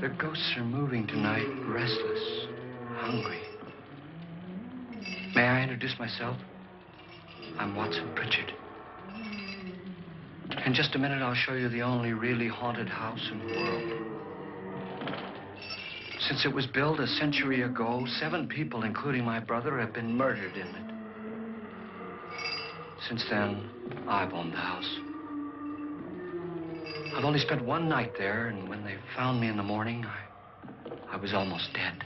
Their ghosts are moving tonight, restless, hungry. May I introduce myself? I'm Watson Pritchard. In just a minute, I'll show you the only really haunted house in the world. Since it was built a century ago, 7 people, including my brother, have been murdered in it. Since then, I've owned the house. I've only spent one night there, and when they found me in the morning, I was almost dead.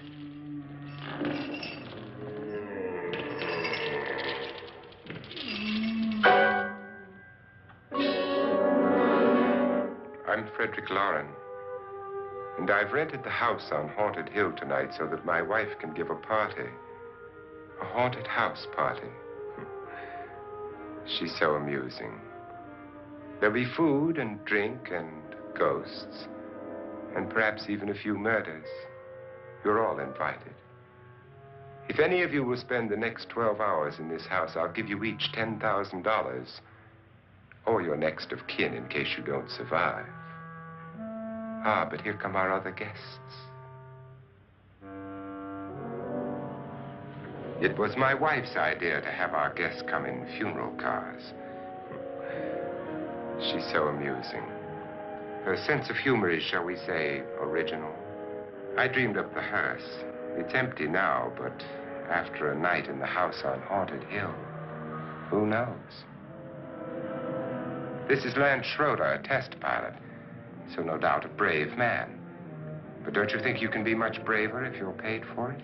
I'm Frederick Loren, and I've rented the house on Haunted Hill tonight so that my wife can give a party. A haunted house party. She's so amusing. There'll be food and drink and ghosts, and perhaps even a few murders. You're all invited. If any of you will spend the next 12 hours in this house, I'll give you each $10,000, or your next of kin in case you don't survive. Ah, but here come our other guests. It was my wife's idea to have our guests come in funeral cars. She's so amusing. Her sense of humor is, shall we say, original. I dreamed up the hearse. It's empty now, but after a night in the house on Haunted Hill, who knows? This is Lance Schroeder, a test pilot, so no doubt a brave man. But don't you think you can be much braver if you're paid for it?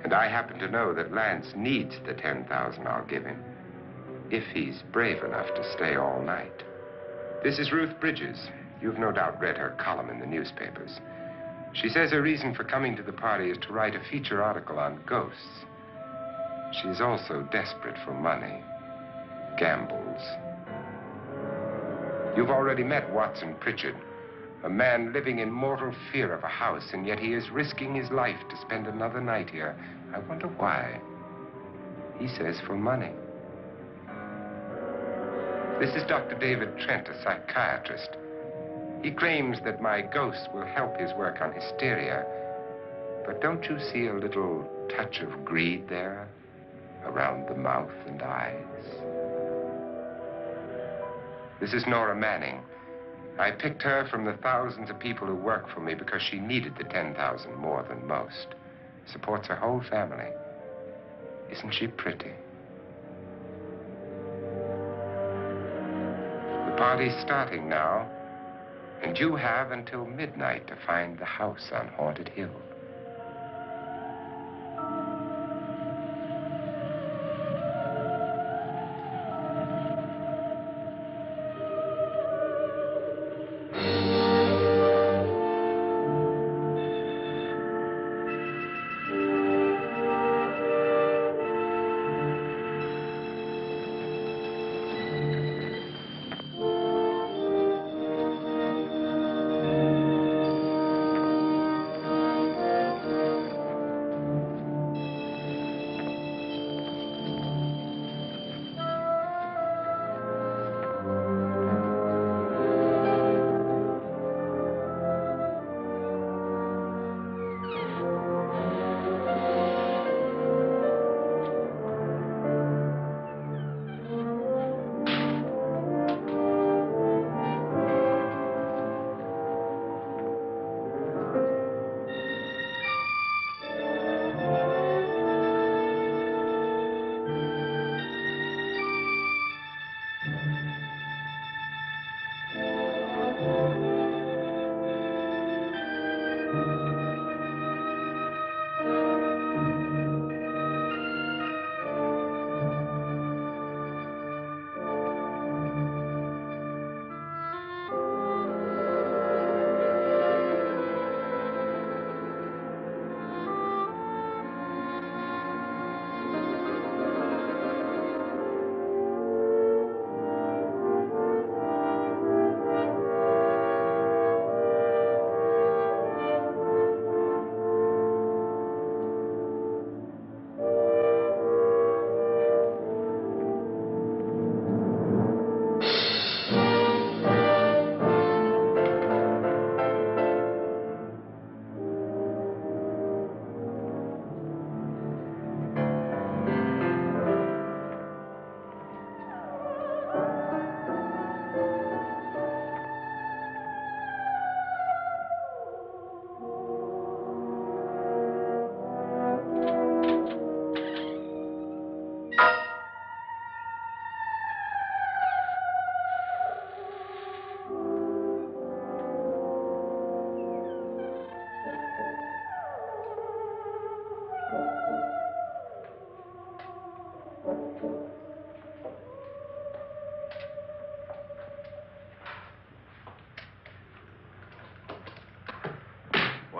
And I happen to know that Lance needs the $10,000 I'll give him, if he's brave enough to stay all night. This is Ruth Bridges. You've no doubt read her column in the newspapers. She says her reason for coming to the party is to write a feature article on ghosts. She's also desperate for money, gambles. You've already met Watson Pritchard, a man living in mortal fear of a house, and yet he is risking his life to spend another night here. I wonder why. He says for money. This is Dr. David Trent, a psychiatrist. He claims that my ghost will help his work on hysteria. But don't you see a little touch of greed there around the mouth and eyes? This is Nora Manning. I picked her from the thousands of people who work for me because she needed the $10,000 more than most. Supports her whole family. Isn't she pretty? The party's starting now, and you have until midnight to find the house on Haunted Hill.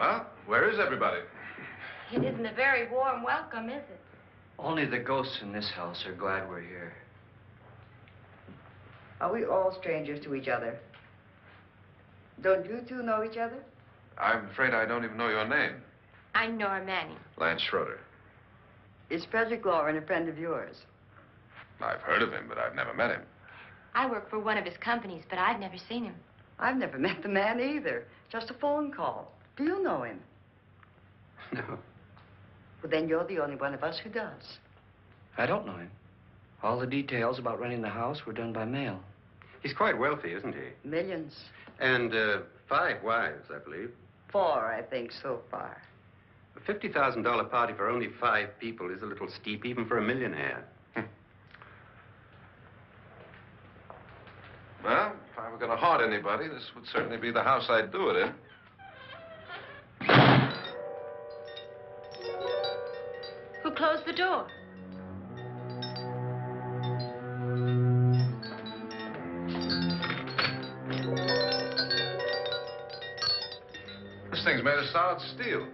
Well, where is everybody? It isn't a very warm welcome, is it? Only the ghosts in this house are glad we're here. Are we all strangers to each other? Don't you two know each other? I'm afraid I don't even know your name. I'm Nora Manning. Lance Schroeder. Is Frederick Loren a friend of yours? I've heard of him, but I've never met him. I work for one of his companies, but I've never seen him. I've never met the man either. Just a phone call. Do you know him? No, Well, then you're the only one of us who does. I don't know him. All the details about renting the house were done by mail. He's quite wealthy, isn't he? Millions. And 5 wives, I believe. 4, I think, so far. A $50,000 party for only 5 people is a little steep, even for a millionaire. Well, if I were going to haunt anybody, this would certainly be the house I'd do it in. Who closed the door? This thing's made of solid steel.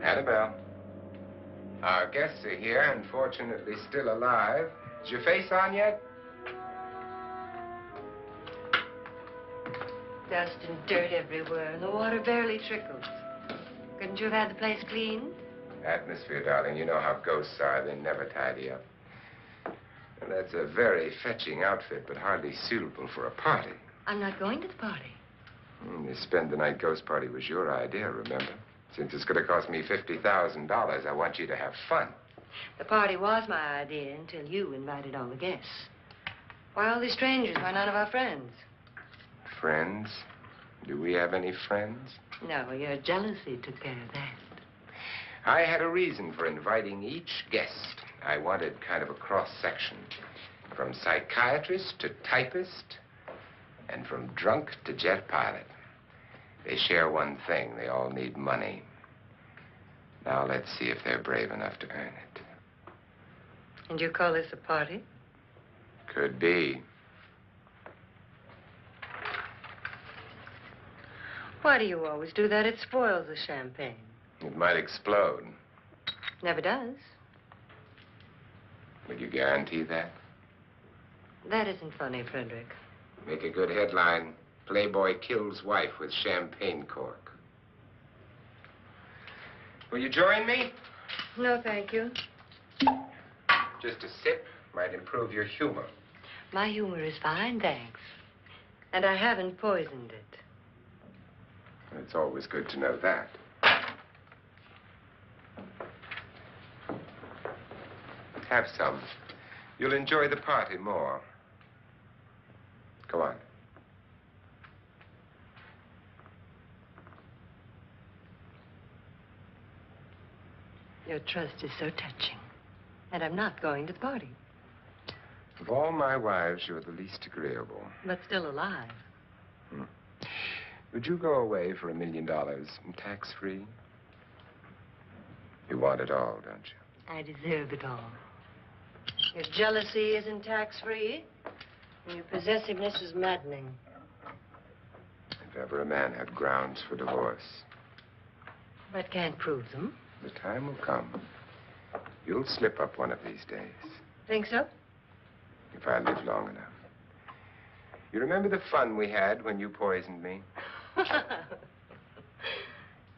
Annabelle, our guests are here, unfortunately still alive. Is your face on yet? Dust and dirt everywhere, and the water barely trickles. Couldn't you have had the place cleaned? Atmosphere, darling. You know how ghosts are. They never tidy up. And that's a very fetching outfit, but hardly suitable for a party. I'm not going to the party. The spend-the-night ghost party was your idea, remember? Since it's going to cost me $50,000, I want you to have fun. The party was my idea until you invited all the guests. Why all these strangers? Why none of our friends? Friends? Do we have any friends? No, your jealousy took care of that. I had a reason for inviting each guest. I wanted kind of a cross-section. From psychiatrist to typist, and from drunk to jet pilot. They share one thing. They all need money. Now let's see if they're brave enough to earn it. And you call this a party? Could be. Why do you always do that? It spoils the champagne. It might explode. Never does. Would you guarantee that? That isn't funny, Frederick. Make a good headline. Playboy kills wife with champagne cork. Will you join me? No, thank you. Just a sip might improve your humor. My humor is fine, thanks. And I haven't poisoned it. It's always good to know that. Have some. You'll enjoy the party more. Go on. Your trust is so touching. And I'm not going to the party. Of all my wives, you're the least agreeable. But still alive. Would you go away for $1 million and tax-free? You want it all, don't you? I deserve it all. Your jealousy isn't tax-free. And your possessiveness is maddening. If ever a man had grounds for divorce, But can't prove them. the time will come. You'll slip up one of these days, Think so? if I live long enough. You remember the fun we had when you poisoned me?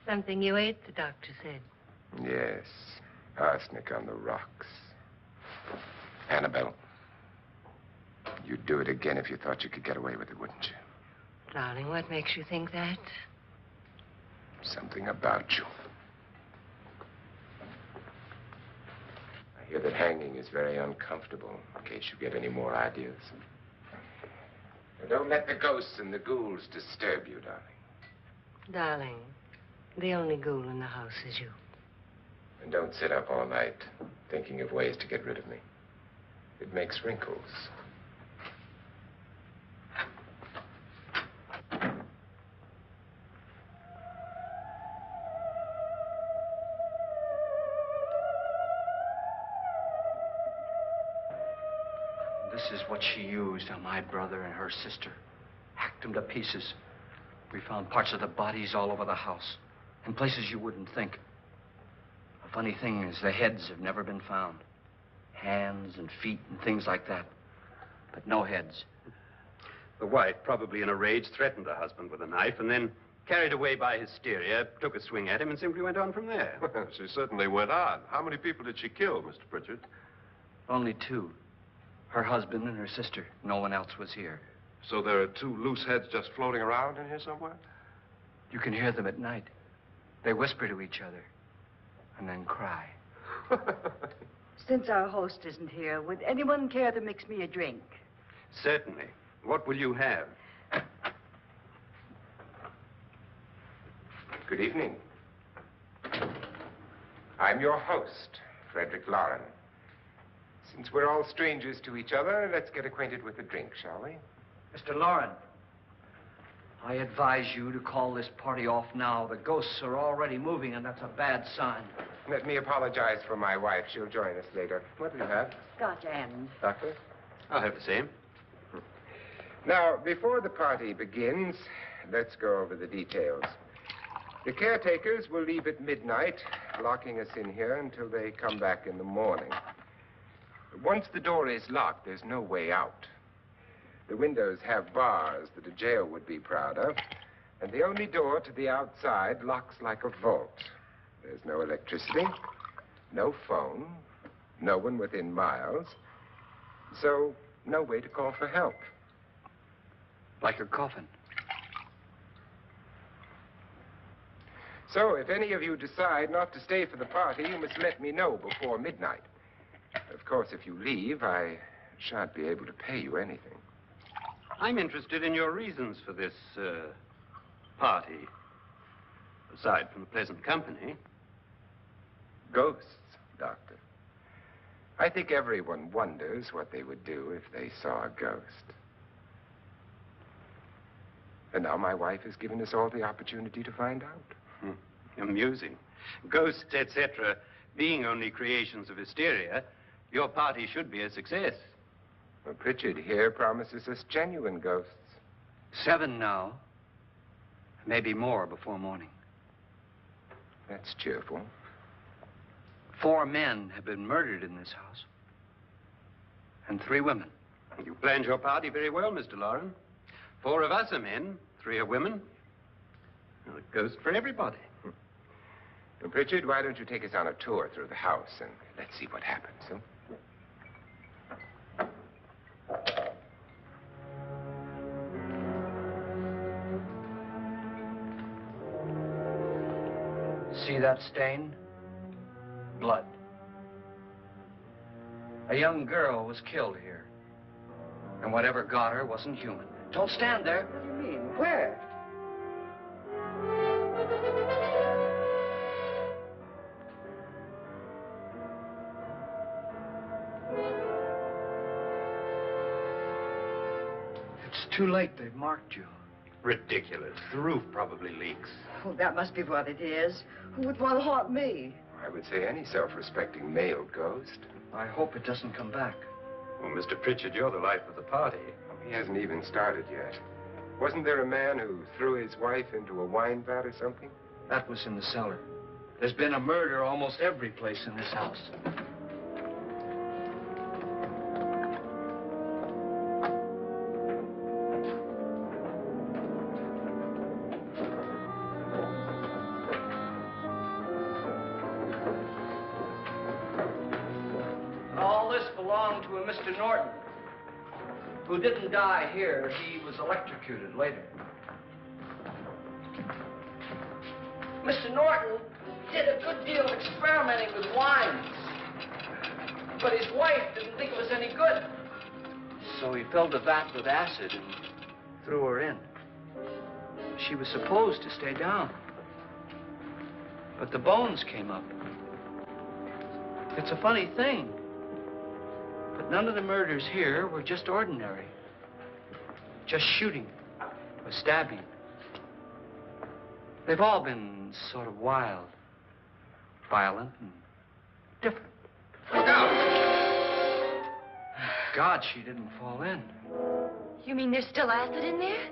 Something you ate, the doctor said. Yes, arsenic on the rocks. Annabelle, you'd do it again if you thought you could get away with it, wouldn't you? Darling, what makes you think that? Something about you. I hear that hanging is very uncomfortable, in case you get any more ideas. Now, don't let the ghosts and the ghouls disturb you, darling. Darling, The only ghoul in the house is you. And don't sit up all night thinking of ways to get rid of me. It makes wrinkles. This is what she used on my brother and her sister. Hacked them to pieces. We found parts of the bodies all over the house. In places you wouldn't think. The funny thing is the heads have never been found. Hands and feet and things like that. But no heads. The wife, probably in a rage, threatened the husband with a knife and then, carried away by hysteria, took a swing at him and simply went on from there. She certainly went on. How many people did she kill, Mr. Pritchard? Only two. Her husband and her sister. No one else was here. So there are two loose heads just floating around in here somewhere? You can hear them at night. They whisper to each other and then cry. Since our host isn't here, would anyone care to mix me a drink? Certainly. What will you have? Good evening. I'm your host, Frederick Loren. Since we're all strangers to each other, let's get acquainted with a drink, shall we? Mr. Loren, I advise you to call this party off now. The ghosts are already moving, and that's a bad sign. Let me apologize for my wife. She'll join us later. What do you have? Scotch and... Doctor? I'll have the same. Now, before the party begins, let's go over the details. The caretakers will leave at midnight, locking us in here until they come back in the morning. Once the door is locked, there's no way out. The windows have bars that a jail would be proud of, and the only door to the outside locks like a vault. There's no electricity, no phone, no one within miles, so no way to call for help. Like a coffin. So if any of you decide not to stay for the party, you must let me know before midnight. Of course, if you leave, I shan't be able to pay you anything. I'm interested in your reasons for this, party. Aside from the pleasant company. Ghosts, Doctor. I think everyone wonders what they would do if they saw a ghost. And now my wife has given us all the opportunity to find out. Amusing. Ghosts, etc., being only creations of hysteria, your party should be a success. Well, Pritchard here promises us genuine ghosts. 7 now. Maybe more before morning. That's cheerful. 4 men have been murdered in this house. And 3 women. You planned your party very well, Mr. Loren. 4 of us are men, 3 are women. Well, a ghost for everybody. Well, Pritchard, why don't you take us on a tour through the house and let's see what happens, huh? See that stain? Blood. A young girl was killed here. And whatever got her wasn't human. Don't stand there. What do you mean? Where? It's too late. They've marked you. Ridiculous. The roof probably leaks. Oh, that must be what it is. Who would want to haunt me? I would say any self-respecting male ghost. I hope it doesn't come back. Well, Mr. Pritchard, you're the life of the party. He hasn't even started yet. Wasn't there a man who threw his wife into a wine vat or something? That was in the cellar. There's been a murder almost every place in this house. All this belonged to a Mr. Norton, who didn't die here. He was electrocuted later. Mr. Norton did a good deal of experimenting with wines, but his wife didn't think it was any good. So he filled the vat with acid and threw her in. She was supposed to stay down. But the bones came up. It's a funny thing. But none of the murders here were just ordinary. Just shooting or stabbing. They've all been sort of wild, violent, and different. Look out! God, she didn't fall in. You mean there's still acid in there?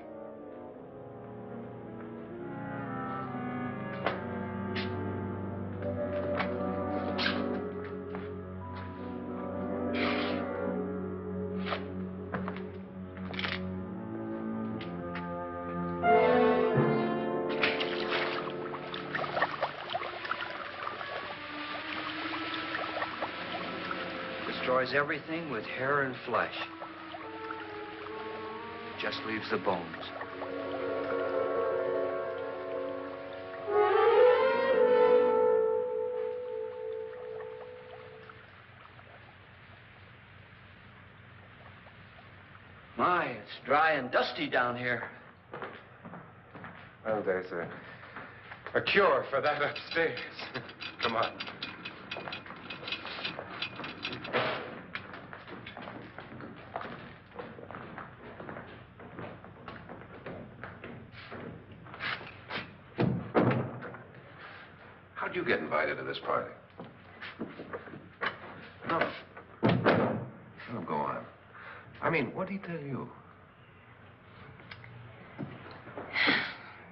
Destroys everything with hair and flesh. Just leaves the bones. My, it's dry and dusty down here. Well, there's a cure for that upstairs. Come on. How'd you get invited to this party? No. No, go on. I mean, what did he tell you?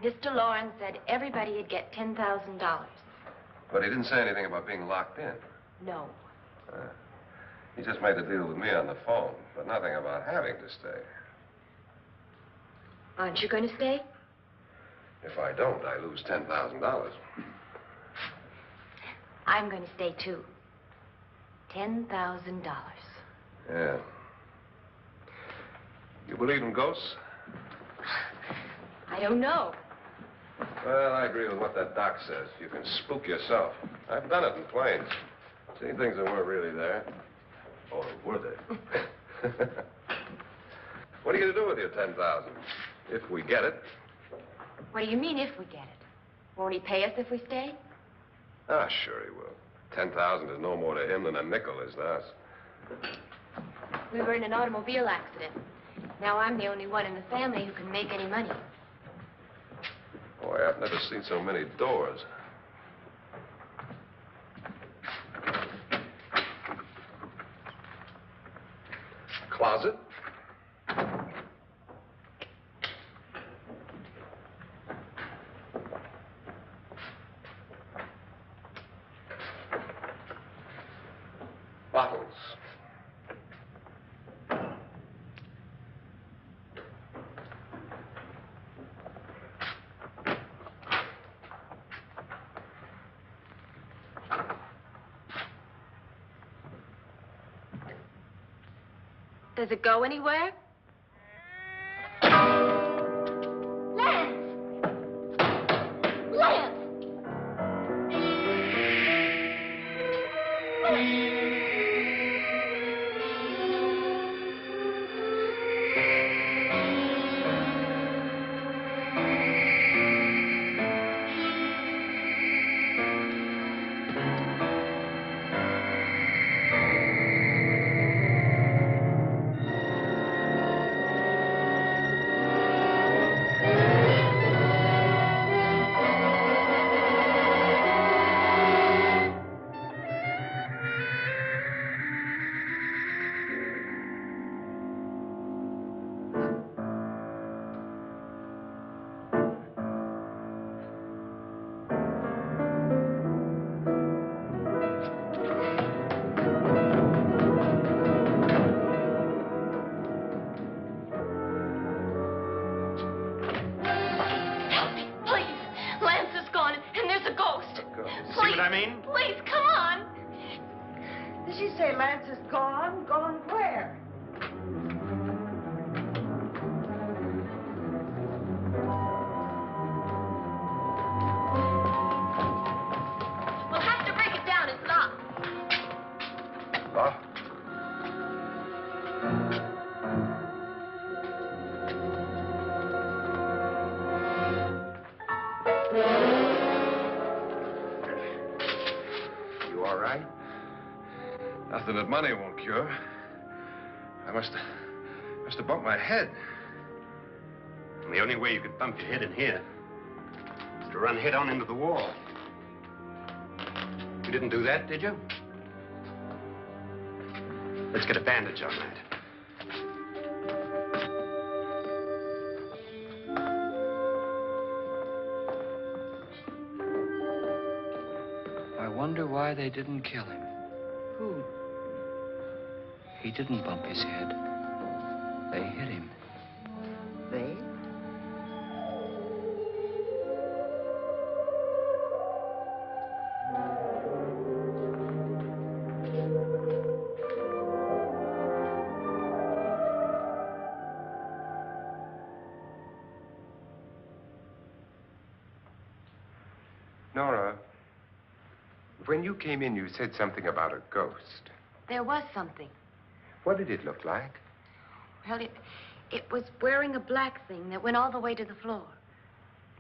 Mr. Lawrence said everybody'd get $10,000. But he didn't say anything about being locked in. No. He just made the deal with me on the phone, but nothing about having to stay. Aren't you going to stay? If I don't, I lose $10,000. I'm going to stay, too. $10,000. Yeah. You believe in ghosts? I don't know. Well, I agree with what that doc says. You can spook yourself. I've done it in planes. Seen things that weren't really there. Or were they? What are you going to do with your $10,000? If we get it. What do you mean, if we get it? Won't he pay us if we stay? Ah, sure he will. 10,000 is no more to him than a nickel is to us. We were in an automobile accident. Now I'm the only one in the family who can make any money. Boy, I've never seen so many doors. Closet? Bottles. Does it go anywhere? Lance! Lance! Please, come on. Did she say Lance is gone? Gone where? We'll have to break it down. It's locked. Locked? all right? Nothing that money won't cure. I must have bumped my head. And the only way you could bump your head in here is to run head on into the wall. You didn't do that, did you? Let's get a bandage on that. I wonder why they didn't kill him. Who? He didn't bump his head. They hit him. They? Nora, when you came in, you said something about a ghost. There was something. What did it look like? Well, it was wearing a black thing that went all the way to the floor.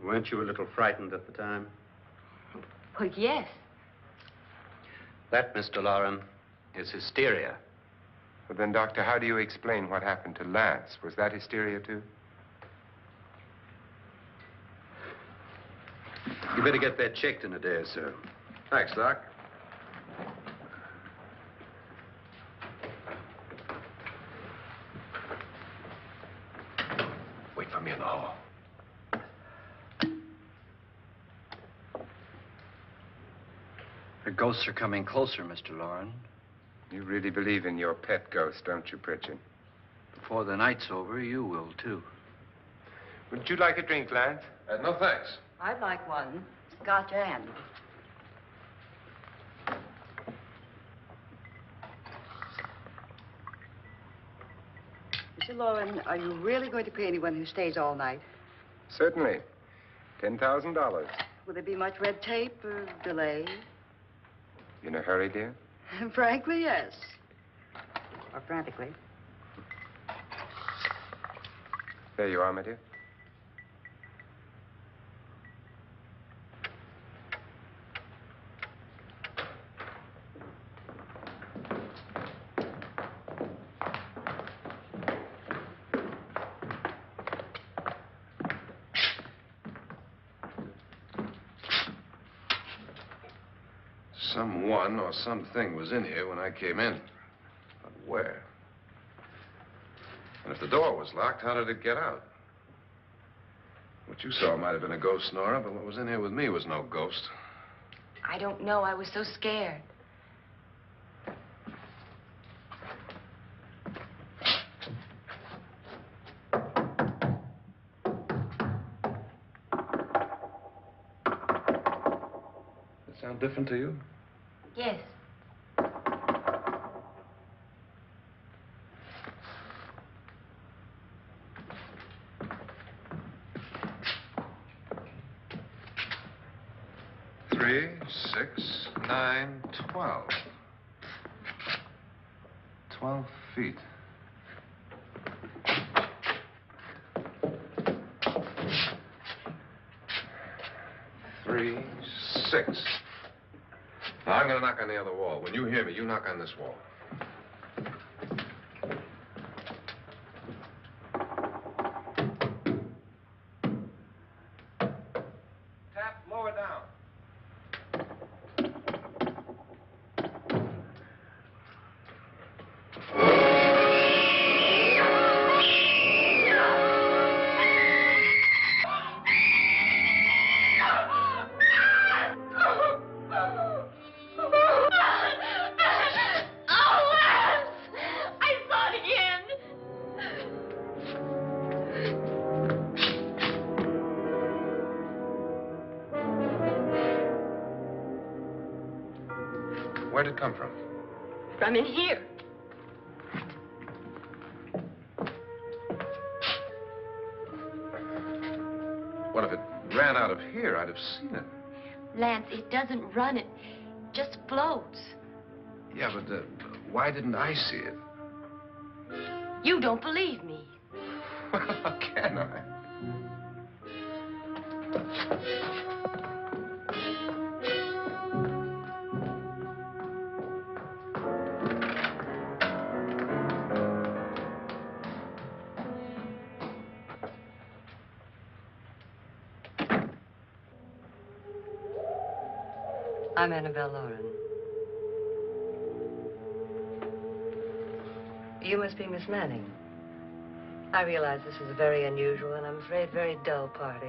Weren't you a little frightened at the time? Well, yes. That, Mr. Loren, is hysteria. Well, then, Doctor, how do you explain what happened to Lance? Was that hysteria, too? You better get that checked in a day or so. Thanks, Doc. Wait for me in the hall. The ghosts are coming closer, Mr. Loren. You really believe in your pet ghost, don't you, Pritchard? Before the night's over, you will, too. Would you like a drink, Lance? No, thanks. I'd like one. Scotch and. Mr. Loren, are you really going to pay anyone who stays all night? Certainly. $10,000. Will there be much red tape or delay? In a hurry, dear? Frankly, yes. Or frantically. There you are, my dear. Someone or something was in here when I came in. But where? And if the door was locked, how did it get out? What you saw might have been a ghost, Nora, but what was in here with me was no ghost. I don't know. I was so scared. Does it sound different to you? Yes. Three, 6, 9, 12. 12 feet. Three, 6. Now, I'm going to knock on the other wall. When you hear me, you knock on this wall. Tap lower down. Where'd it come from? From in here. What if it ran out of here? I'd have seen it. Lance, it doesn't run. It just floats. Yeah, but why didn't I see it? You don't believe me. Well, how can I? I'm Annabelle Lauren. You must be Miss Manning. I realize this is a very unusual and I'm afraid very dull party.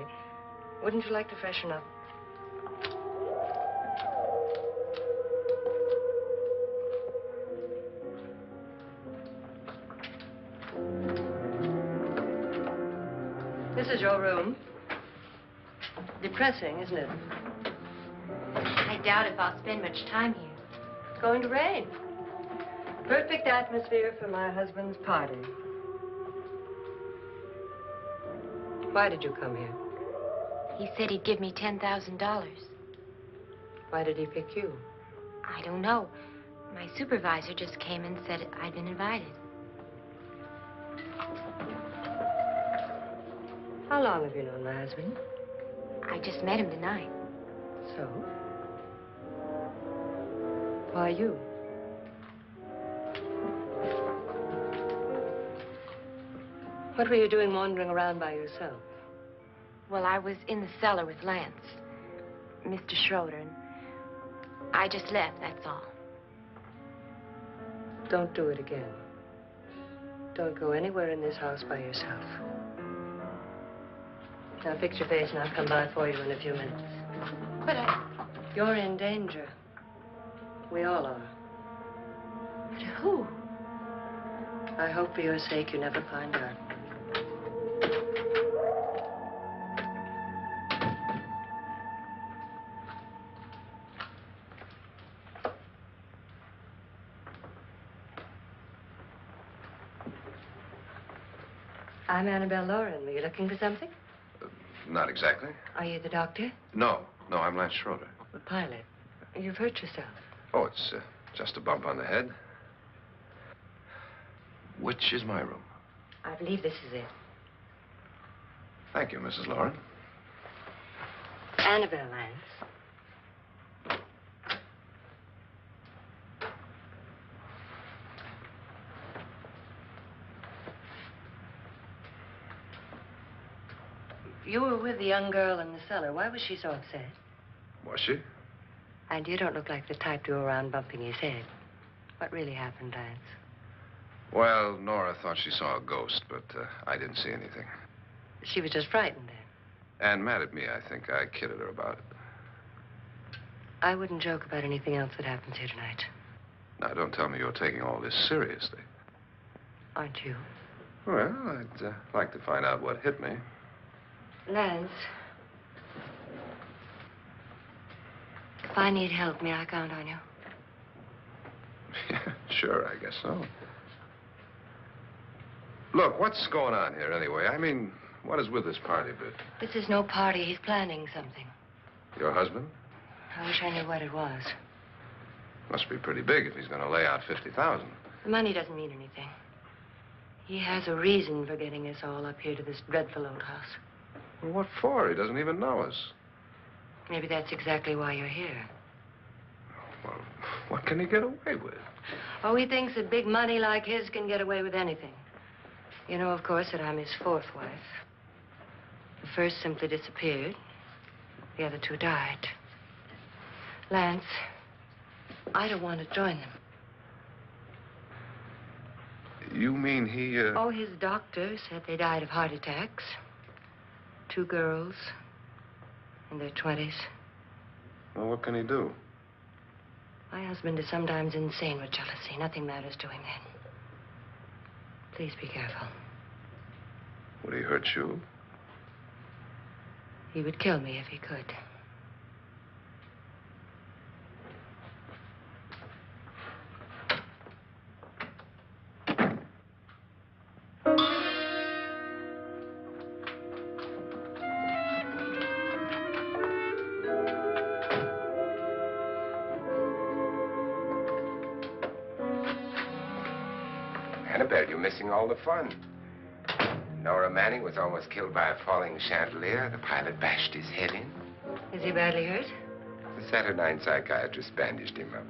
Wouldn't you like to freshen up? This is your room. Depressing, isn't it? I doubt if I'll spend much time here. It's going to rain. Perfect atmosphere for my husband's party. Why did you come here? He said he'd give me $10,000. Why did he pick you? I don't know. My supervisor just came and said I'd been invited. How long have you known my husband? I just met him tonight. So? Why you? What were you doing wandering around by yourself? Well, I was in the cellar with Lance, Mr. Schroeder, and I just left, that's all. Don't do it again. Don't go anywhere in this house by yourself. Now fix your face and I'll come by for you in a few minutes. But You're in danger. We all are. But who? I hope for your sake you never find out. I'm Annabelle Lauren. Were you looking for something? Not exactly. Are you the doctor? No, I'm Lance Schroeder. The pilot. You've hurt yourself. Oh, it's just a bump on the head. Which is my room? I believe this is it. Thank you, Mrs. Lauren. Annabelle Lance. You were with the young girl in the cellar. Why was she so upset? Was she? And you don't look like the type to go around bumping his head. What really happened, Lance? Well, Nora thought she saw a ghost, but I didn't see anything. She was just frightened then. And mad at me, I think. I kidded her about it. I wouldn't joke about anything else that happens here tonight. Now, don't tell me you're taking all this seriously. Aren't you? Well, I'd like to find out what hit me. Lance. If I need help, may I count on you? Yeah, sure, I guess so. Look, what's going on here anyway? I mean, what is with this party bit? This is no party. He's planning something. Your husband? I wish I knew what it was. Must be pretty big if he's going to lay out 50,000. The money doesn't mean anything. He has a reason for getting us all up here to this dreadful old house. Well, what for? He doesn't even know us. Maybe that's exactly why you're here. Well, what can he get away with? Oh, he thinks that big money like his can get away with anything. You know, of course, that I'm his fourth wife. The first simply disappeared. The other two died. Lance, I don't want to join them. You mean he, Oh, his doctor said they died of heart attacks. 2 girls in their 20s. Well, what can he do? My husband is sometimes insane with jealousy. Nothing matters to him then. Please be careful. Would he hurt you? He would kill me if he could. Annabelle, you're missing all the fun. Nora Manning was almost killed by a falling chandelier. The pilot bashed his head in. Is he badly hurt? The Saturnine psychiatrist bandaged him up.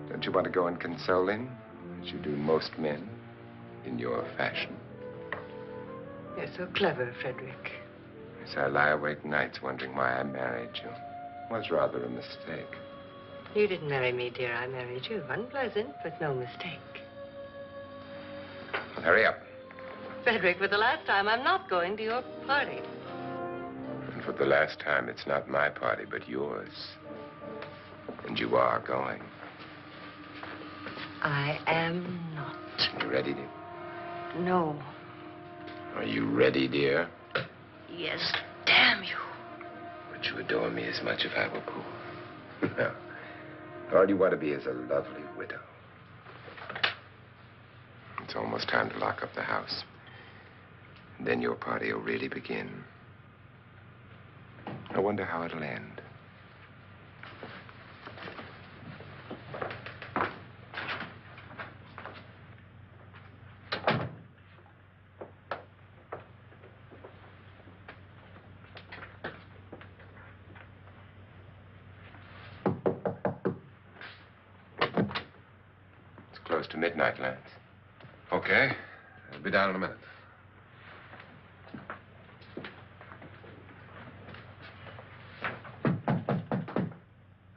Don't you want to go and console him, as you do most men, in your fashion? You're so clever, Frederick. Yes, I lie awake nights wondering why I married you. was rather a mistake. You didn't marry me, dear. I married you. Unpleasant, but no mistake. Hurry up. Frederick, for the last time, I'm not going to your party. And for the last time, it's not my party, but yours. And you are going. I am not. You ready, dear? No. Are you ready, dear? Yes, damn you. Would you adore me as much if I were poor? No. All you want to be is a lovely widow. It's almost time to lock up the house. And then your party will really begin. I wonder how it'll end. It's close to midnight, Lance. Okay. I'll be down in a minute.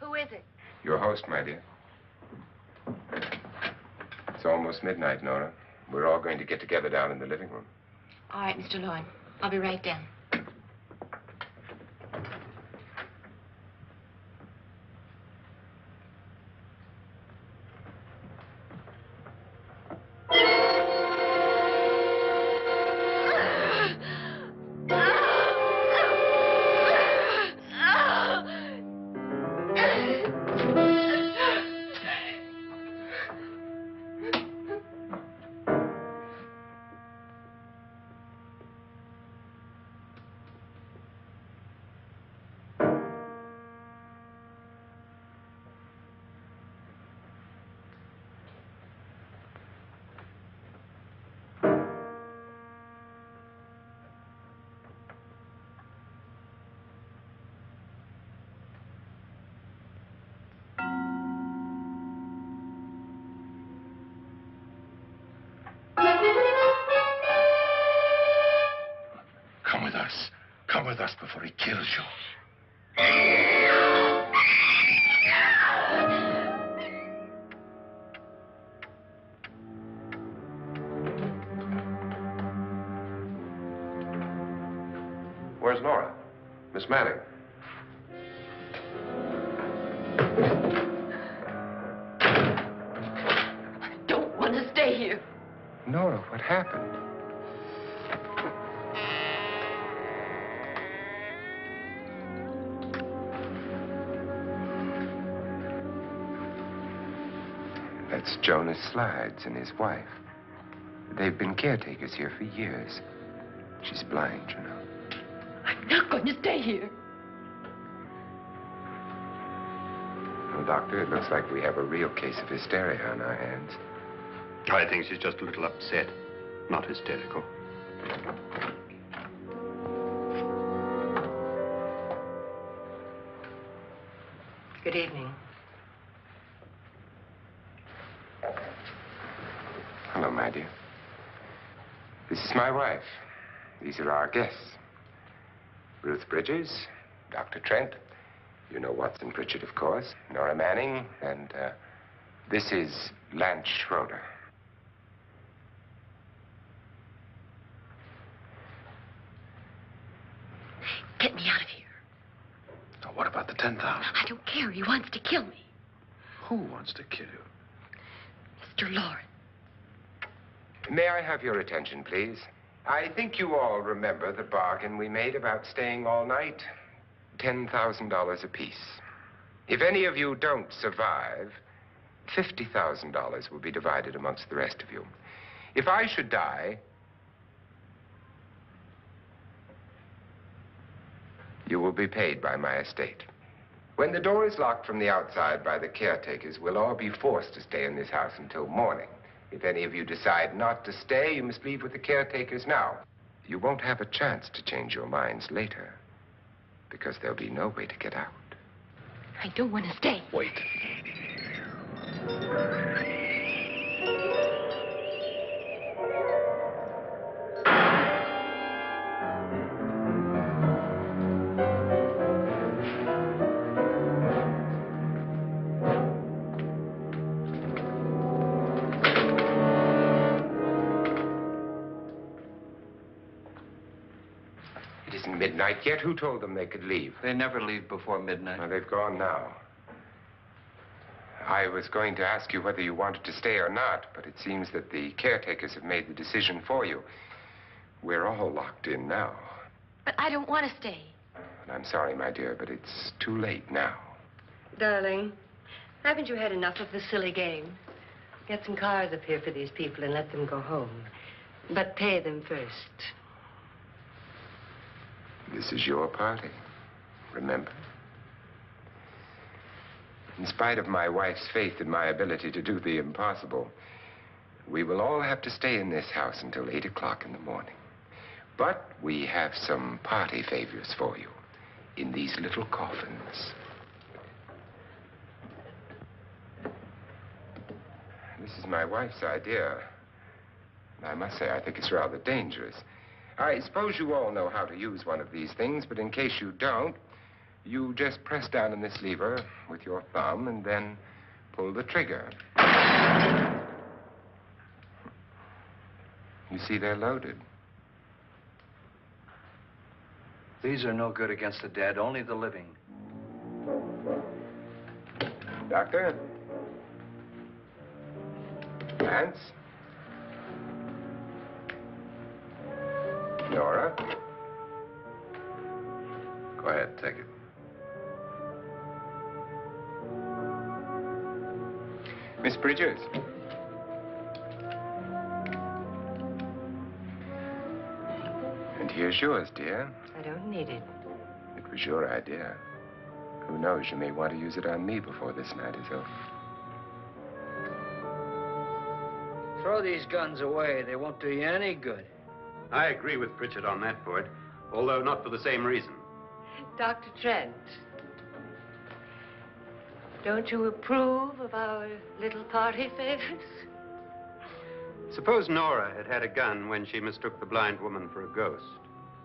Who is it? Your host, my dear. It's almost midnight, Nora. We're all going to get together down in the living room. All right, Mr. Lloyd. I'll be right down. Come with us. Come with us before he kills you. Where's Nora? Miss Manning. I don't want to stay here. Nora, what happened? That's Jonas Slides and his wife. They've been caretakers here for years. She's blind, you know. I'm not going to stay here. Well, Doctor, it looks like we have a real case of hysteria on our hands. I think she's just a little upset, not hysterical. Good evening. Hello, my dear. This is my wife. These are our guests. Ruth Bridges, Dr. Trent. You know Watson Pritchard, of course. Nora Manning, and this is Lance Schroeder. Get me out of here. Now, what about the 10,000? I don't care. He wants to kill me. Who wants to kill you? Mr. Lawrence. May I have your attention, please? I think you all remember the bargain we made about staying all night. $10,000 apiece. If any of you don't survive, $50,000 will be divided amongst the rest of you. If I should die, you will be paid by my estate. When the door is locked from the outside by the caretakers, we'll all be forced to stay in this house until morning. If any of you decide not to stay, you must leave with the caretakers now. You won't have a chance to change your minds later, because there'll be no way to get out. I don't want to stay. Wait. midnight yet. Who told them they could leave? They never leave before midnight. Well, they've gone now. I was going to ask you whether you wanted to stay or not, but it seems that the caretakers have made the decision for you. We're all locked in now. But I don't want to stay. And I'm sorry, my dear, but it's too late now. Darling, haven't you had enough of the silly game? Get some cars up here for these people and let them go home. But pay them first. This is your party, remember? In spite of my wife's faith in my ability to do the impossible, we will all have to stay in this house until 8 o'clock in the morning. But we have some party favors for you in these little coffins. This is my wife's idea. I must say, I think it's rather dangerous. I suppose you all know how to use one of these things, but in case you don't, you just press down on this lever with your thumb and then pull the trigger. You see, they're loaded. These are no good against the dead, only the living. Doctor? Lance? Nora? Go ahead, take it. Miss Bridges? And here's yours, dear. I don't need it. It was your idea. Who knows, you may want to use it on me before this night is over. Throw these guns away. They won't do you any good. I agree with Pritchard on that point, although not for the same reason. Dr. Trent, don't you approve of our little party favors? Suppose Nora had had a gun when she mistook the blind woman for a ghost.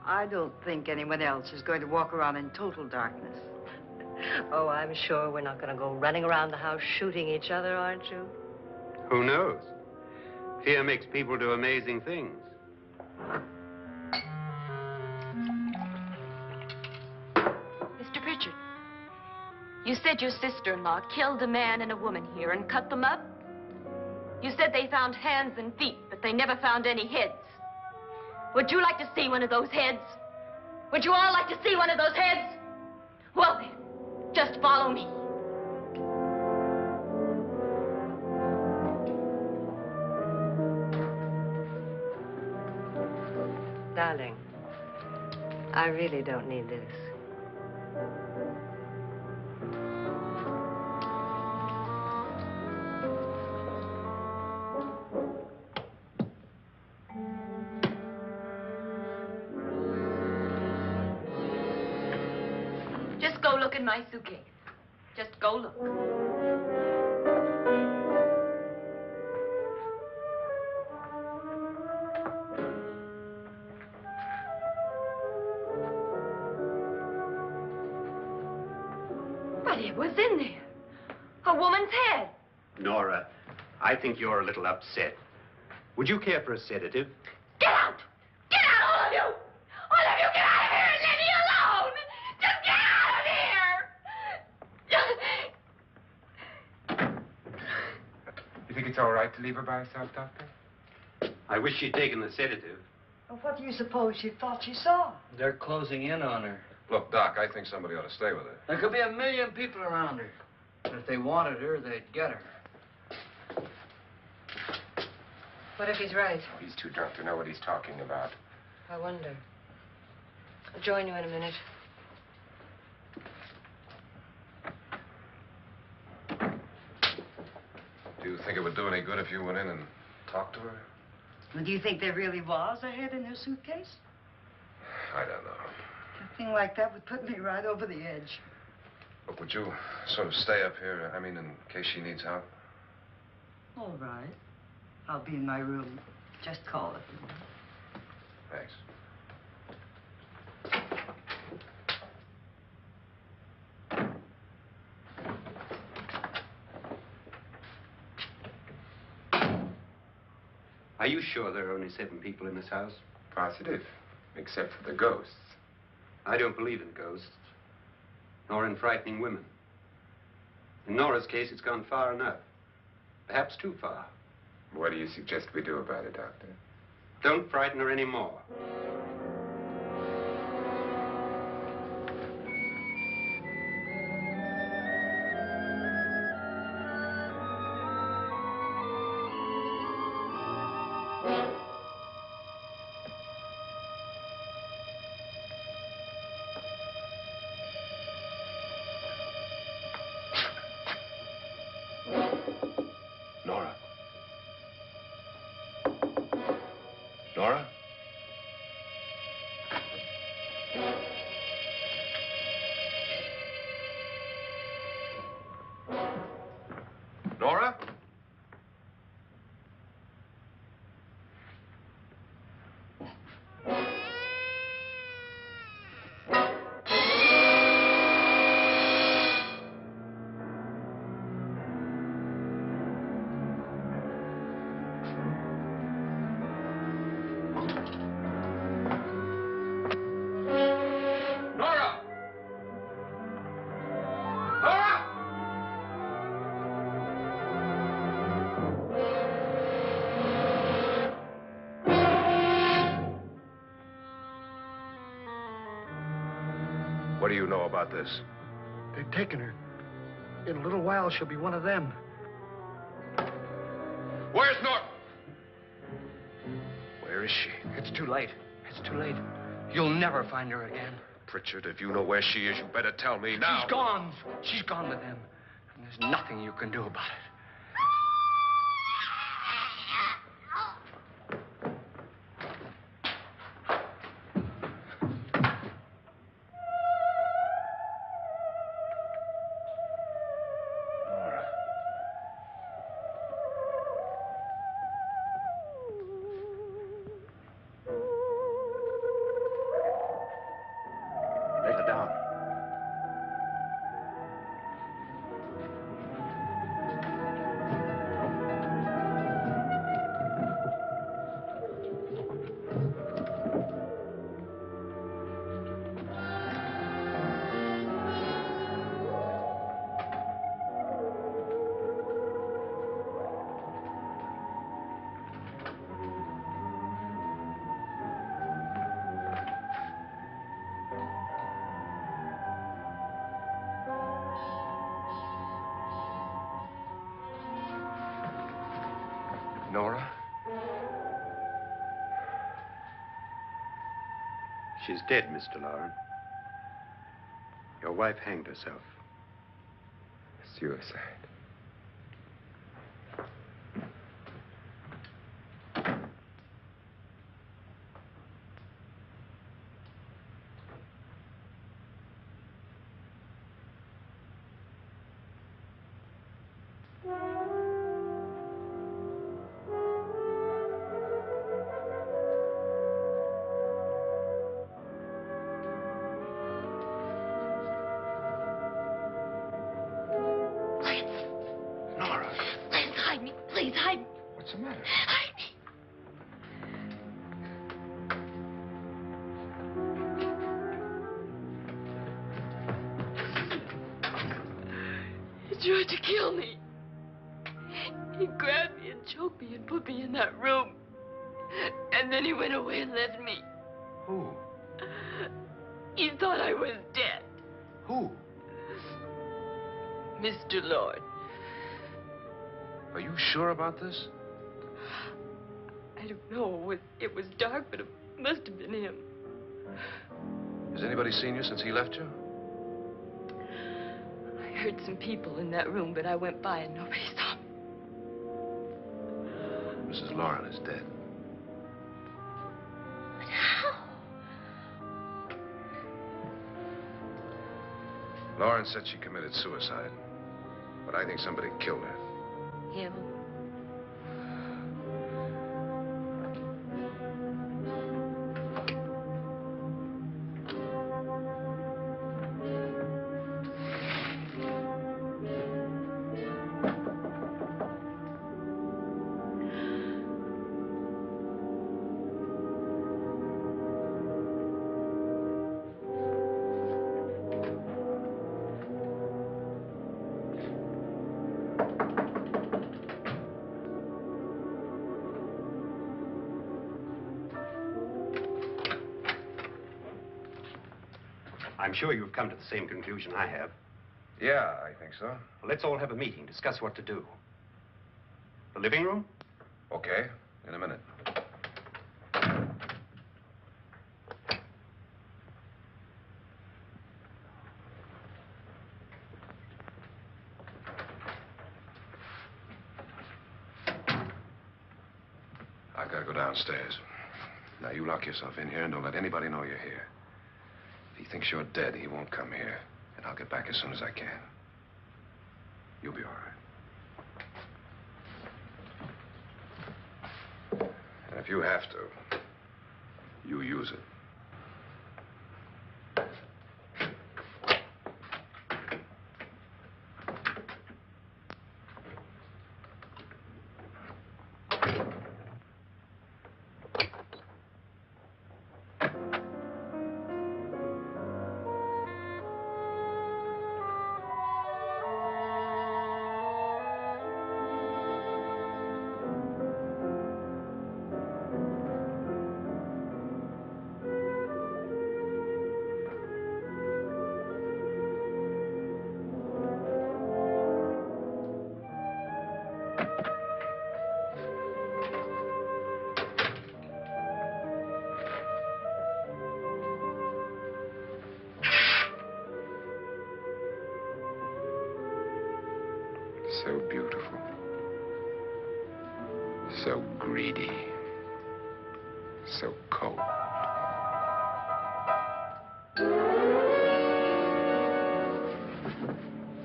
I don't think anyone else is going to walk around in total darkness. Oh, I'm sure we're not going to go running around the house shooting each other, aren't you? Who knows? Fear makes people do amazing things. Mr. Pritchard, you said your sister-in-law killed a man and a woman here and cut them up? You said they found hands and feet, but they never found any heads. Would you like to see one of those heads? Would you all like to see one of those heads? Well then, just follow me. Darling, I really don't need this. Just go look in my suitcase. Just go look. But it was in there. A woman's head. Nora, I think you're a little upset. Would you care for a sedative? Get out! Get out, all of you! All of you, get out of here and leave me alone! Just get out of here! You think it's all right to leave her by herself, Doctor? I wish she'd taken the sedative. Well, what do you suppose she thought she saw? They're closing in on her. Look, Doc, I think somebody ought to stay with her. There could be 1 million people around her. But if they wanted her, they'd get her. What if he's right? He's too drunk to know what he's talking about. I wonder. I'll join you in a minute. Do you think it would do any good if you went in and talked to her? Well, do you think there really was a head in her suitcase? I don't know. A thing like that would put me right over the edge. Look, would you sort of stay up here, I mean, in case she needs help? All right. I'll be in my room. Just call if you want. Thanks. Are you sure there are only 7 people in this house? Positive, except for the ghosts. I don't believe in ghosts, nor in frightening women. In Nora's case, it's gone far enough. Perhaps too far. What do you suggest we do about it, Doctor? Don't frighten her anymore. Nora? Nora? Nora? Nora! Nora! What do you know about this? They've taken her. In a little while, she'll be one of them. Where's Nora? Where is she? It's too late. It's too late. You'll never find her again. Pritchard, if you know where she is, you better tell me now. She's gone. She's gone with them. And there's nothing you can do about it. Nora. Let her down. Nora? She's dead, Mr. Lauren. Your wife hanged herself. Suicide. Nora. Lance, hide me. Please, hide me. What's the matter? Hide me. He tried to kill me. He grabbed me and choked me and put me in that room. And then he went away and left me. Who? He thought I was dead. Who? Mr. Lord. Are you sure about this? I don't know. It was dark, but it must have been him. Has anybody seen you since he left you? I heard some people in that room, but I went by and nobody saw me. Mrs. Lauren is dead. But how? Lauren said she committed suicide, but I think somebody killed her. Him? I'm sure you've come to the same conclusion I have. Yeah, I think so. Well, let's all have a meeting, discuss what to do. The living room? Okay, in a minute. I gotta go downstairs. Now, you lock yourself in here and don't let anybody know you're here. If he thinks you're dead, he won't come here. And I'll get back as soon as I can. You'll be all right. And if you have to, you use it. So beautiful. So greedy. So cold.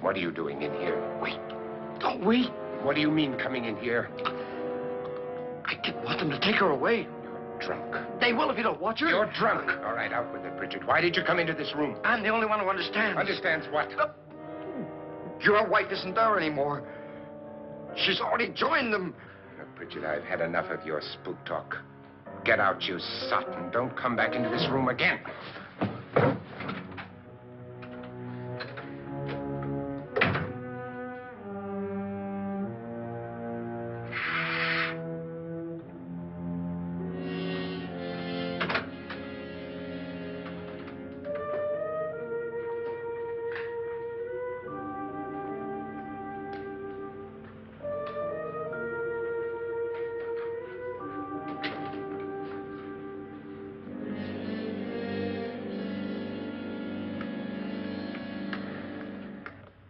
What are you doing in here? Wait. Don't wait. What do you mean coming in here? I didn't want them to take her away. You're drunk. They will if you don't watch her. You're drunk. All right, out with it, Bridget. Why did you come into this room? I'm the only one who understands. Understands what? Your wife isn't there anymore. She's already joined them. Look, Bridget, I've had enough of your spook talk. Get out, you sot, and don't come back into this room again.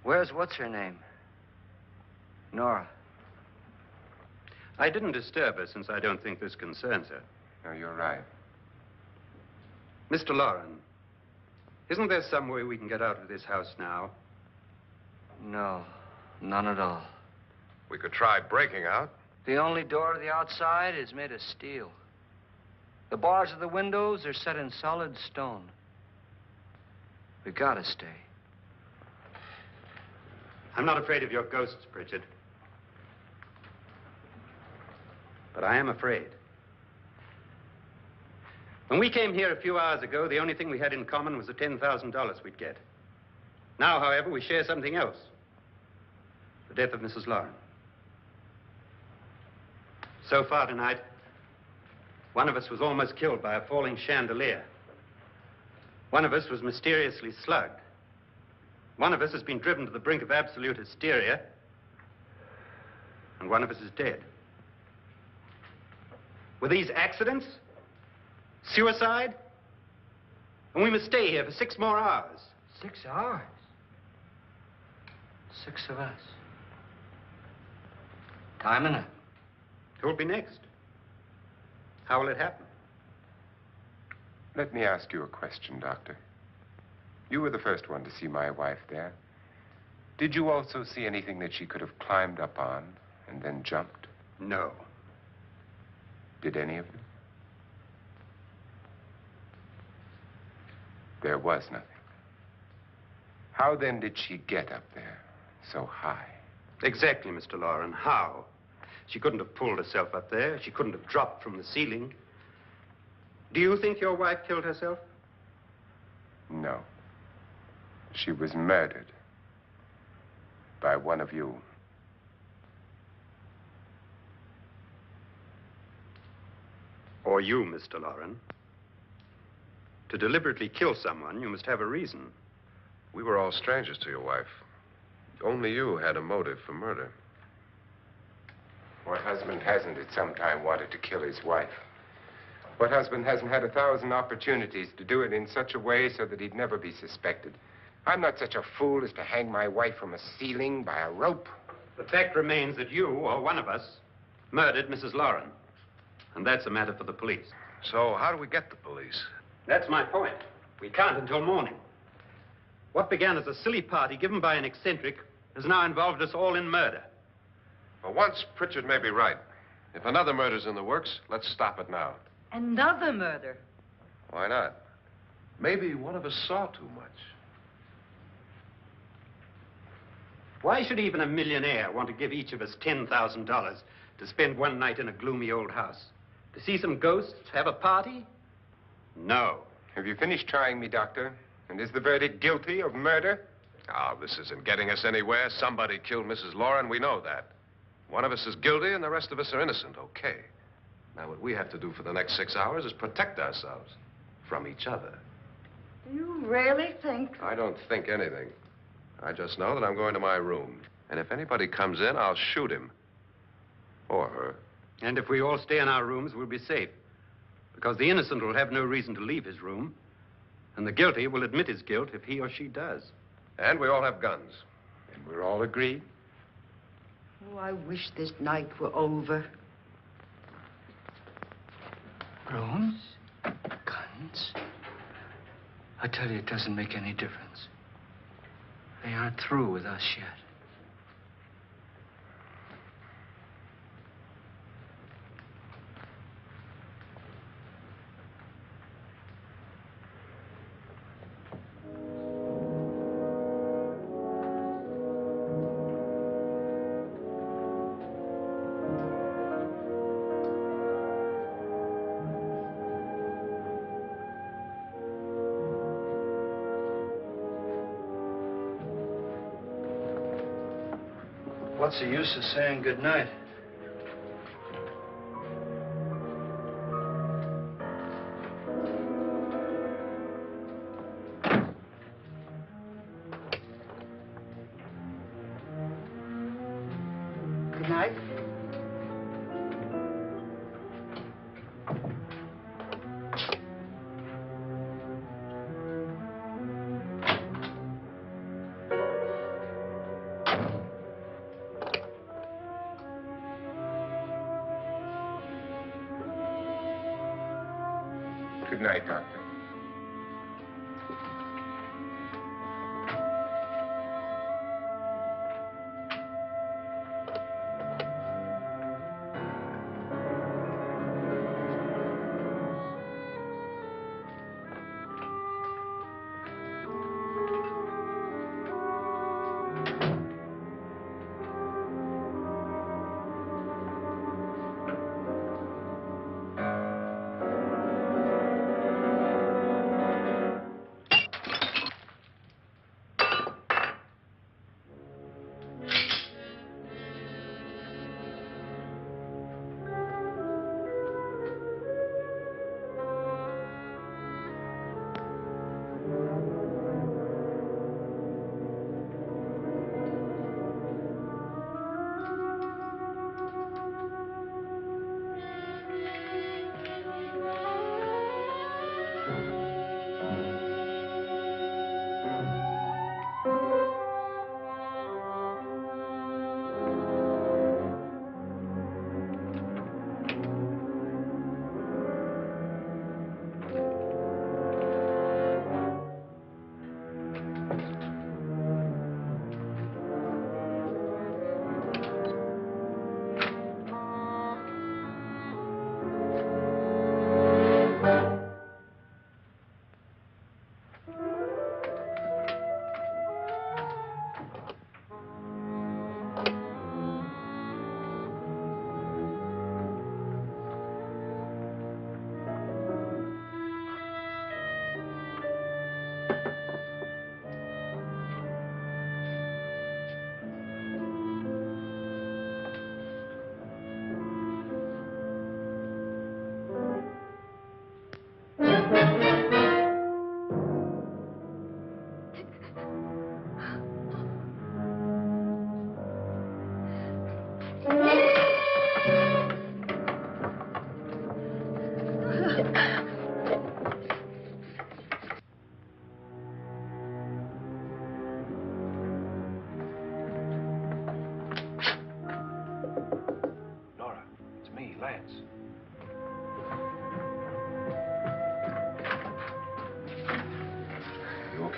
Where's what's-her-name? Nora. I didn't disturb her since I don't think this concerns her. No, you're right. Mr. Loren, isn't there some way we can get out of this house now? No, none at all. We could try breaking out. The only door to the outside is made of steel. The bars of the windows are set in solid stone. We gotta stay. I'm not afraid of your ghosts, Bridget. But I am afraid. When we came here a few hours ago, the only thing we had in common was the $10,000 we'd get. Now, however, we share something else. The death of Mrs. Loren. So far tonight, one of us was almost killed by a falling chandelier. One of us was mysteriously slugged. One of us has been driven to the brink of absolute hysteria. And one of us is dead. Were these accidents? Suicide? And we must stay here for 6 more hours. 6 hours? 6 of us. Time enough. Who'll be next? How will it happen? Let me ask you a question, Doctor. You were the first one to see my wife there. Did you also see anything that she could have climbed up on and then jumped? No. Did any of you? There was nothing. How then did she get up there so high? Exactly, Mr. Loren. How? She couldn't have pulled herself up there. She couldn't have dropped from the ceiling. Do you think your wife killed herself? No. She was murdered by one of you. Or you, Mr. Loren. To deliberately kill someone, you must have a reason. We were all strangers to your wife. Only you had a motive for murder. What husband hasn't at some time wanted to kill his wife? What husband hasn't had 1,000 opportunities to do it in such a way so that he'd never be suspected? I'm not such a fool as to hang my wife from a ceiling by a rope. The fact remains that you, or one of us, murdered Mrs. Lauren. And that's a matter for the police. So how do we get the police? That's my point. We can't until morning. What began as a silly party given by an eccentric has now involved us all in murder. For once, Pritchard may be right. If another murder's in the works, let's stop it now. Another murder. Why not? Maybe one of us saw too much. Why should even a millionaire want to give each of us $10,000 to spend one night in a gloomy old house? To see some ghosts, have a party? No. Have you finished trying me, Doctor? And is the verdict guilty of murder? Oh, this isn't getting us anywhere. Somebody killed Mrs. Lauren. We know that. One of us is guilty and the rest of us are innocent. Okay. Now, what we have to do for the next 6 hours is protect ourselves from each other. You really think? I don't think anything. I just know that I'm going to my room. And if anybody comes in, I'll shoot him. Or her. And if we all stay in our rooms, we'll be safe. Because the innocent will have no reason to leave his room. And the guilty will admit his guilt if he or she does. And we all have guns. And we're all agreed? Oh, I wish this night were over. Rooms? Guns? I tell you, it doesn't make any difference. They aren't through with us yet. What's the use of saying good night? Good night. Good night, Doctor.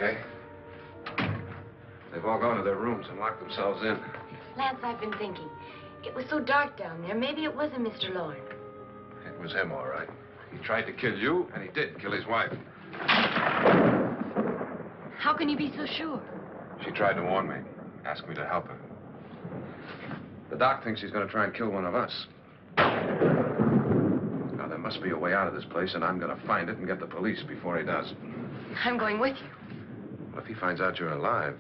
okay? They've all gone to their rooms and locked themselves in. Lance, I've been thinking. It was so dark down there. Maybe it wasn't Mr. Lorne. It was him, all right. He tried to kill you, and he did kill his wife. How can you be so sure? She tried to warn me, asked me to help her. The doc thinks he's going to try and kill one of us. Now, there must be a way out of this place, and I'm going to find it and get the police before he does. I'm going with you. Well, if he finds out you're alive...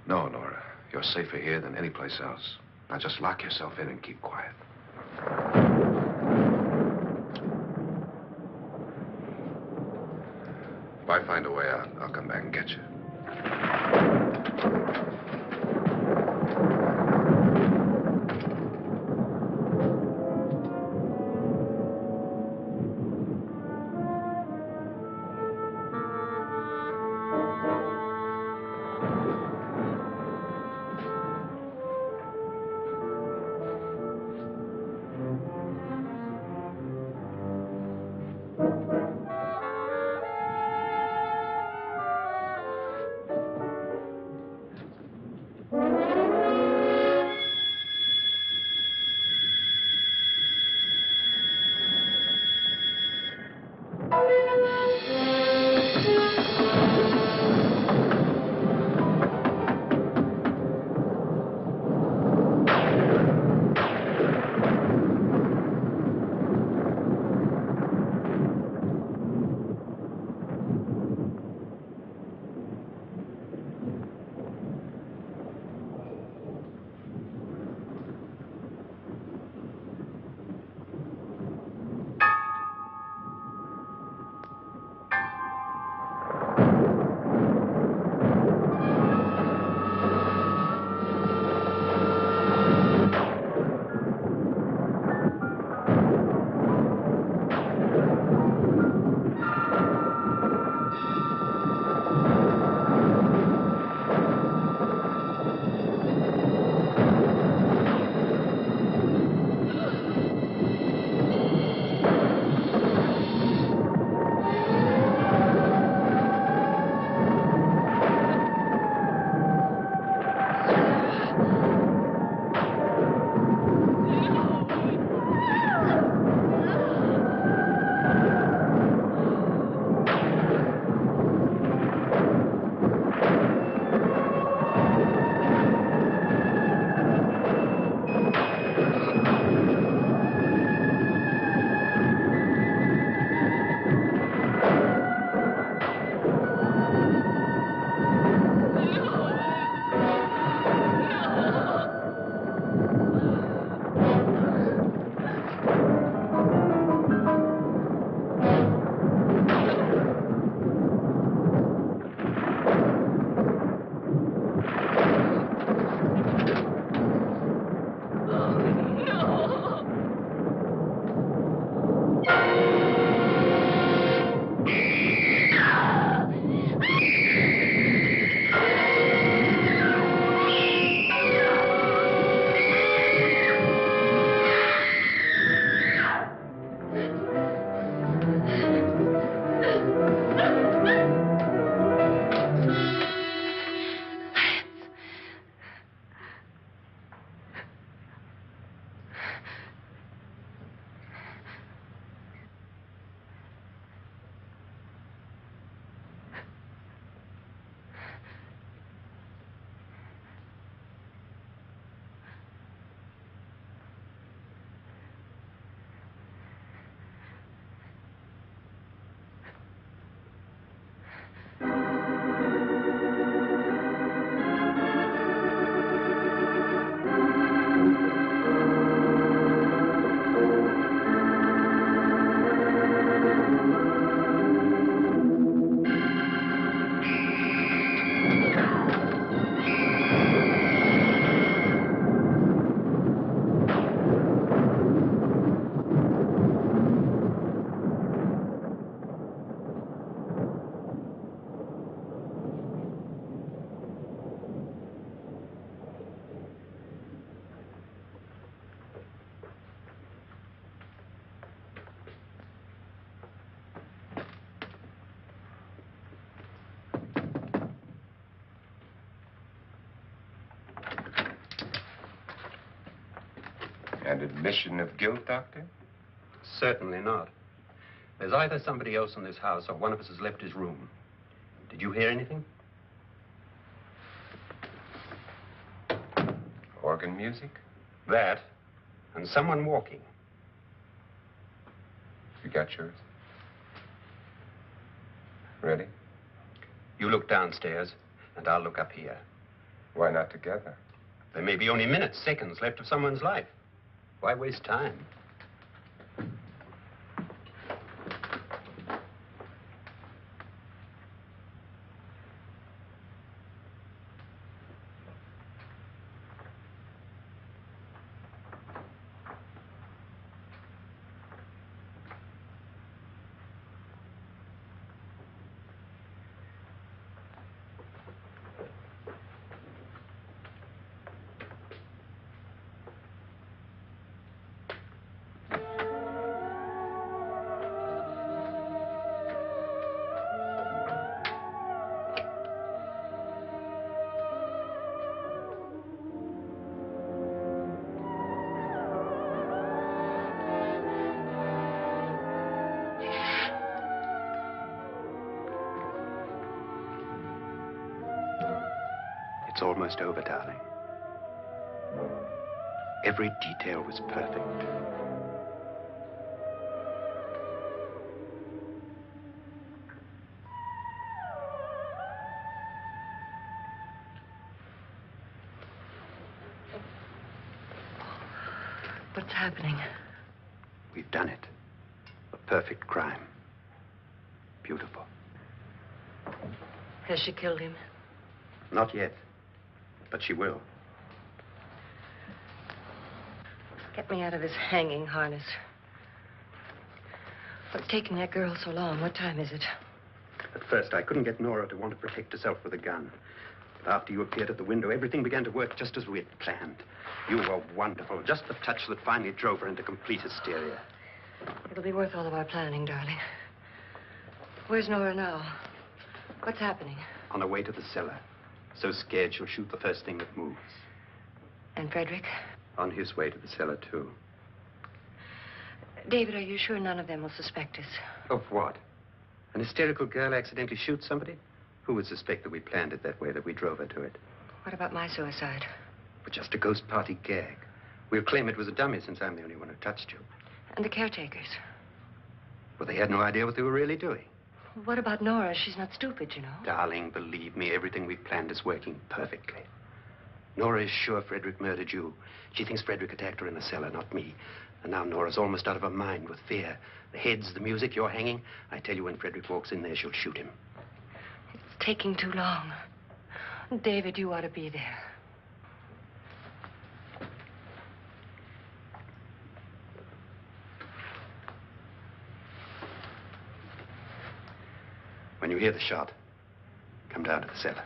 No, Nora. You're safer here than any place else. Now, just lock yourself in and keep quiet. If I find a way out, I'll come back and get you. An admission of guilt, Doctor? Certainly not. There's either somebody else in this house or one of us has left his room. Did you hear anything? Organ music? That, and someone walking. You got yours? Ready? You look downstairs, and I'll look up here. Why not together? There may be only minutes, seconds left of someone's life. Why waste time? It's almost over, darling. Every detail was perfect. What's happening? We've done it. A perfect crime. Beautiful. Has she killed him? Not yet, but she will. Get me out of this hanging harness. What's taking that girl so long? What time is it? At first, I couldn't get Nora to want to protect herself with a gun. But after you appeared at the window, everything began to work just as we had planned. You were wonderful. Just the touch that finally drove her into complete hysteria. It'll be worth all of our planning, darling. Where's Nora now? What's happening? On her way to the cellar. So scared she'll shoot the first thing that moves. And Frederick? On his way to the cellar, too. David, are you sure none of them will suspect us? Of what? An hysterical girl accidentally shoots somebody? Who would suspect that we planned it that way, that we drove her to it? What about my suicide? But just a ghost party gag. We'll claim it was a dummy since I'm the only one who touched you. And the caretakers? Well, they had no idea what they were really doing. What about Nora? She's not stupid, you know. Darling, believe me, everything we've planned is working perfectly. Nora is sure Frederick murdered you. She thinks Frederick attacked her in the cellar, not me. And now Nora's almost out of her mind with fear. The heads, the music, you're hanging. I tell you, when Frederick walks in there, she'll shoot him. It's taking too long. David, you ought to be there. When you hear the shot, come down to the cellar.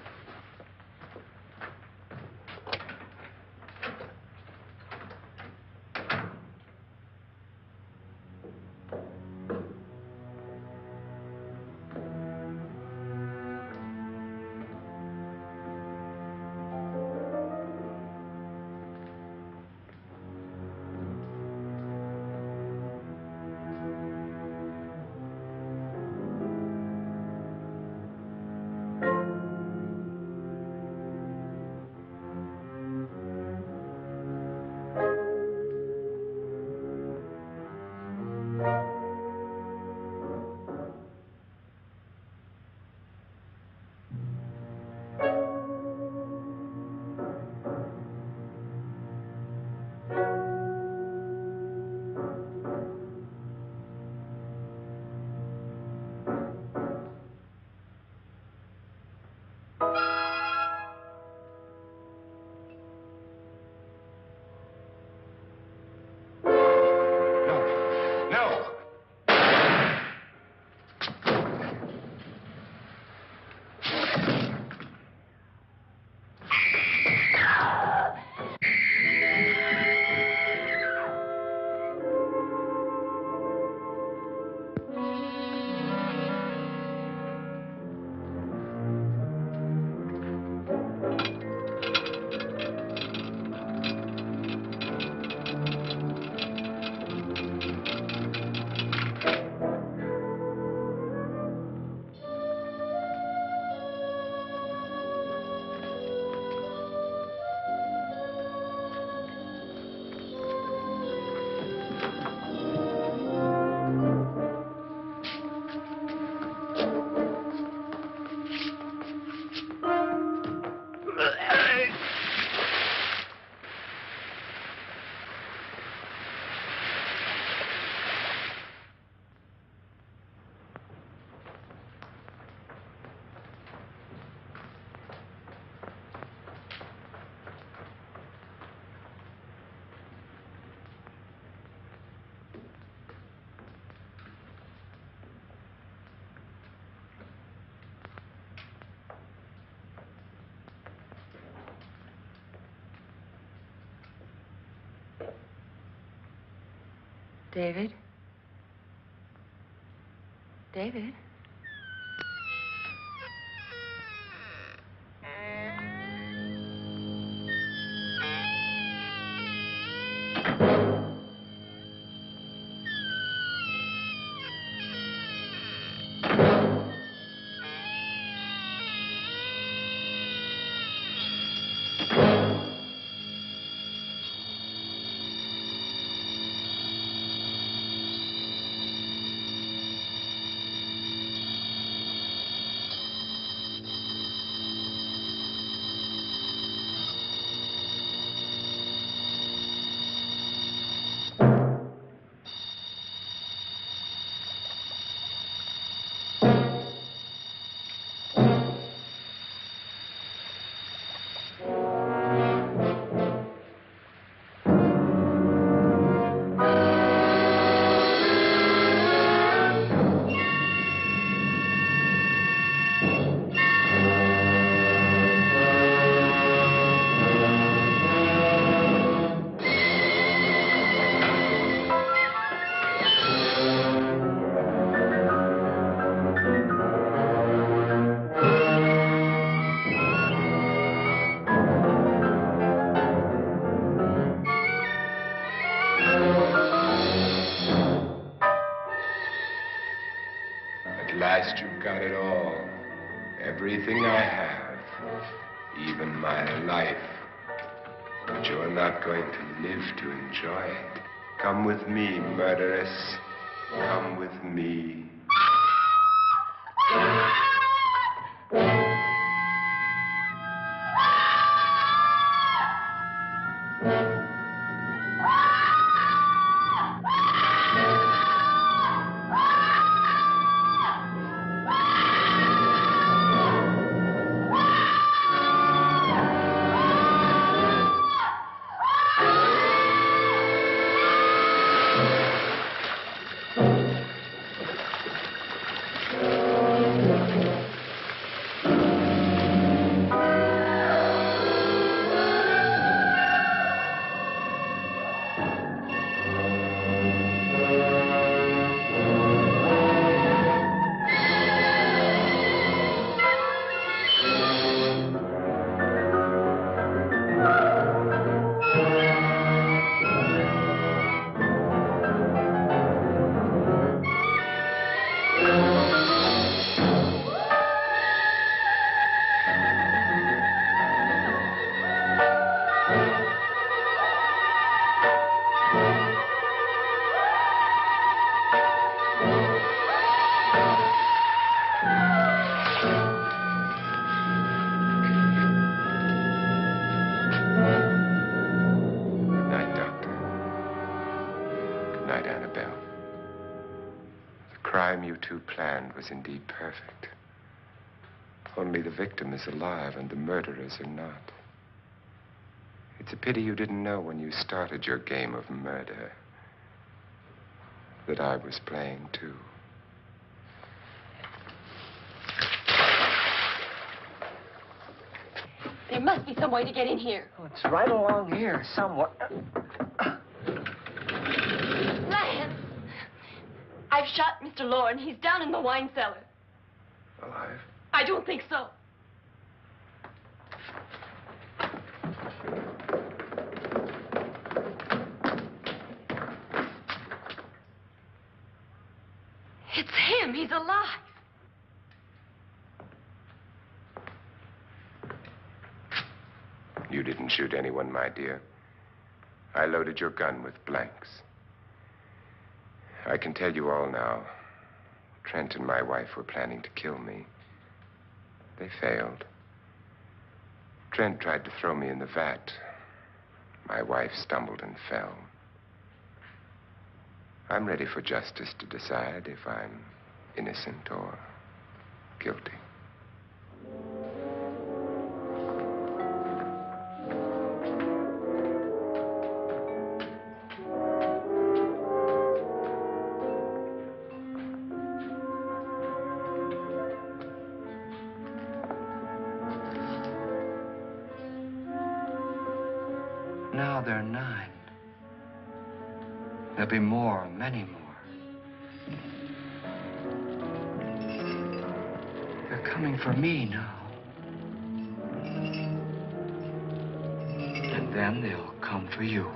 David? David? At last you've got it all. Everything I have. Even my life. But you're not going to live to enjoy it. Come with me, murderess. Come with me. You two planned was indeed perfect. Only the victim is alive and the murderers are not. It's a pity you didn't know when you started your game of murder that I was playing too. There must be some way to get in here. Oh, it's right along here, somewhere. Lance! I've shot Mr. Loren. He's down in the wine cellar. Alive? I don't think so. It's him. He's alive. You didn't shoot anyone, my dear. I loaded your gun with blanks. I can tell you all now. Trent and my wife were planning to kill me. They failed. Trent tried to throw me in the vat. My wife stumbled and fell. I'm ready for justice to decide if I'm innocent or guilty. Now they're 9. There'll be more, many more. They're coming for me now. And then they'll come for you.